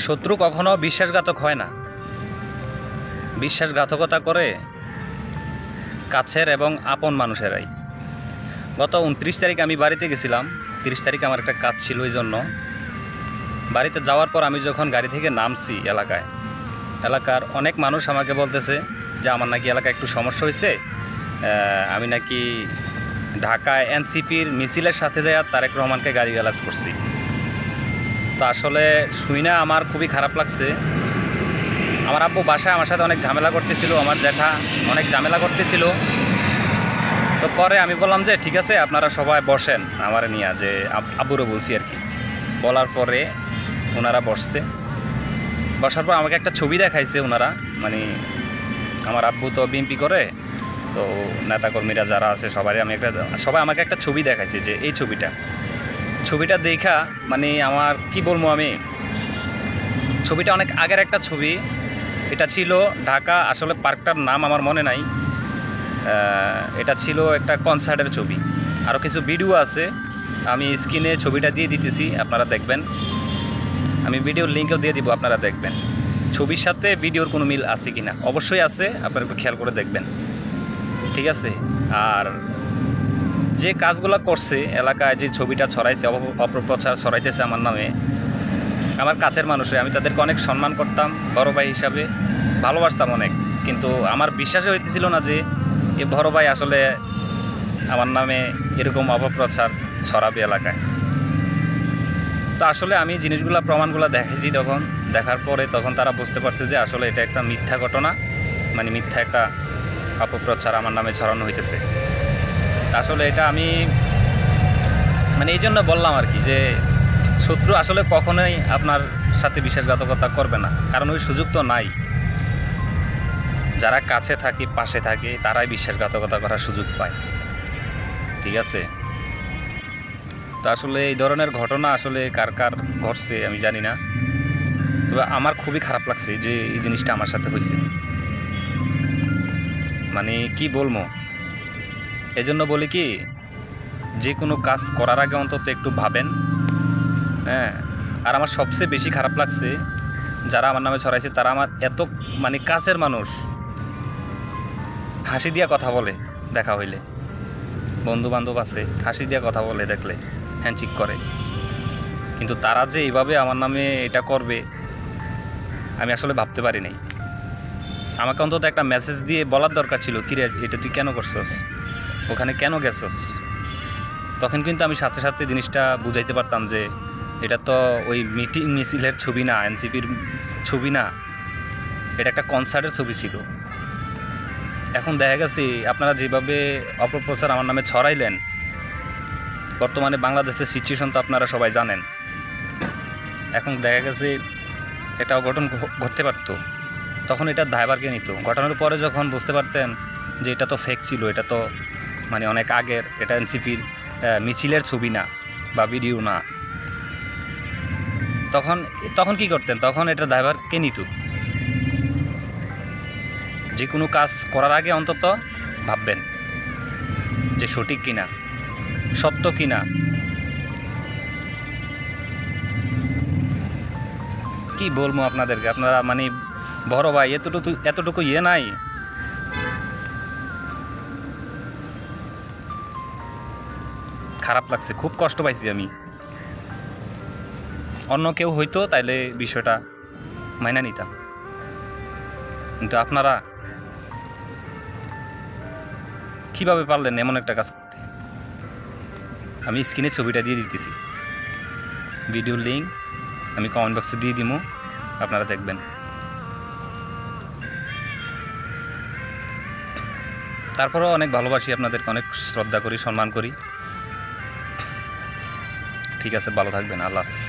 শত্রু কখনো বিশ্বাসঘাতক হয় না। বিশ্বাসঘাতকতা করে কাছের এবং আপন মানুষেরাই। গত 29 তারিখ আমি বাড়িতে গেছিলাম। 30 তারিখ আমার একটা কাজ ছিল, এই জন্য বাড়িতে যাওয়ার পর আমি যখন গাড়ি থেকে নামছি, এলাকার অনেক মানুষ আমাকে বলতেছে যে আমার নাকি এলাকায় একটু সমস্যা হয়েছে, আমি নাকি ঢাকায় এনসিপির মিছিলের সাথে যাই তারেক রহমানকে গালিগালাজ করছি। তো আসলে শুই না আমার খুবই খারাপ লাগছে। আমার আব্বু বাসায় আমার সাথে অনেক ঝামেলা করতেছিল, আমার জ্যাঠা অনেক ঝামেলা করতেছিল। তো পরে আমি বললাম যে ঠিক আছে আপনারা সবাই বসেন আমার নিয়ে, যে আব্বুরও বলছি আর কি। বলার পরে ওনারা বসার পর আমাকে একটা ছবি দেখাইছে ওনারা, মানে আমার আব্বু তো বিএনপি করে, তো নেতাকর্মীরা যারা আছে সবাই আমাকে একটা ছবি দেখাইছে, যে এই ছবিটা দেখা মানে আমার কি বলবো, আমি ছবিটা অনেক আগের একটা ছবি। এটা ছিল ঢাকা, আসলে পার্কটার নাম আমার মনে নাই। এটা ছিল একটা কনসার্টের ছবি। আরও কিছু ভিডিও আছে, আমি স্ক্রিনে ছবিটা দিয়ে দিতেছি, আপনারা দেখবেন। আমি ভিডিওর লিঙ্কও দিয়ে দিব, আপনারা দেখবেন ছবির সাথে ভিডিওর কোনো মিল আছে কি না। অবশ্যই আছে, আপনারা একটু খেয়াল করে দেখবেন, ঠিক আছে। আর যে কাজগুলো করছে এলাকায়, যে ছবিটা ছড়াইছে, অপপ্রচার ছড়াইতেছে আমার নামে, আমার কাছের মানুষে, আমি তাদেরকে অনেক সম্মান করতাম, বড় ভাই হিসাবে ভালোবাসতাম অনেক। কিন্তু আমার বিশ্বাসই হইতেছিল না যে এ বড় ভাই আসলে আমার নামে এরকম অপপ্রচার ছড়াবে এলাকায়। তো আসলে আমি জিনিসগুলো প্রমাণগুলো দেখেছি, দেখার পরে তখন তারা বুঝতে পারছে যে আসলে এটা একটা মিথ্যা ঘটনা, মানে মিথ্যা একটা অপপ্রচার আমার নামে ছড়ানো হইতেছে। আসলে এটা আমি মানে এই জন্য বললাম আর কি, যে শত্রু আসলে কখনোই আপনার সাথে বিশ্বাসঘাতকতা করবে না, কারণ ওই সুযোগ তো নাই। যারা কাছে থাকে, পাশে থাকে, তারাই বিশ্বাসঘাতকতা করার সুযোগ পায়, ঠিক আছে। তো আসলে এই ধরনের ঘটনা আসলে কার কার ঘটছে আমি জানি না, তবে আমার খুবই খারাপ লাগছে যে এই জিনিসটা আমার সাথে হয়েছে। মানে কি বলবো, এজন্য বলি কি, যে কোনো কাজ করার আগে অন্তত একটু ভাবেন, হ্যাঁ। আর আমার সবচেয়ে বেশি খারাপ লাগছে যারা আমার নামে ছড়াইছে, তারা আমার এত মানে কাছের মানুষ, হাসি দিয়া কথা বলে, দেখা হইলে বন্ধু বান্ধব আছে, হাসি দিয়া কথা বলে, দেখলে হ্যান্ডশেক করে। কিন্তু তারা যে এইভাবে আমার নামে এটা করবে আমি আসলে ভাবতে পারি নাই। আমাকে অন্তত একটা মেসেজ দিয়ে বলার দরকার ছিল, কিরে এটা তুই কেন করছস, ওখানে কেন গেছস। তখন কিন্তু আমি সাথে সাথে জিনিসটা বুঝাইতে পারতাম যে এটা তো ওই মিছিলের ছবি না, এনসিপির ছবি না, এটা একটা কনসার্টের ছবি ছিল। এখন দেখা গেছে আপনারা যেভাবে অপপ্রচার আমার নামে ছড়াইলেন, বর্তমানে বাংলাদেশের সিচুয়েশন তো আপনারা সবাই জানেন। এখন দেখা গেছে এটা অঘটন ঘটতে পারত, তখন এটা দায়ভারকে নিত। ঘটনার পরে যখন বুঝতে পারতেন যে এটা তো ফেক ছিল, এটা তো মানে অনেক আগের, এটা এনসিপির মিছিলের ছবি না বা ভিডিও না, তখন কি করতেন, তখন এটা দায়ভারকে নিত। যে কোনো কাজ করার আগে অন্তত ভাববেন যে সঠিক কিনা, সত্য কিনা। কি বলবো আপনাদেরকে, আপনারা মানে বড় ভাই এতটুকু নাই। খারাপ লাগছে, খুব কষ্ট পাইছি আমি। অন্য কেউ হইতো তাইলে বিষয়টা মাইনা নিতাম, কিন্তু আপনারা কিভাবে পারলেন এমন একটা কাজ করতে। আমি স্ক্রিনে ছবিটা দিয়ে দিতেছি, ভিডিওর লিঙ্ক আমি কমেন্ট বক্সে দিয়ে দিব, আপনারা দেখবেন। তারপরেও অনেক ভালোবাসি আপনাদেরকে, অনেক শ্রদ্ধা করি, সম্মান করি। ঠিক আছে, ভালো থাকবেন, আল্লাহ হাফেজ।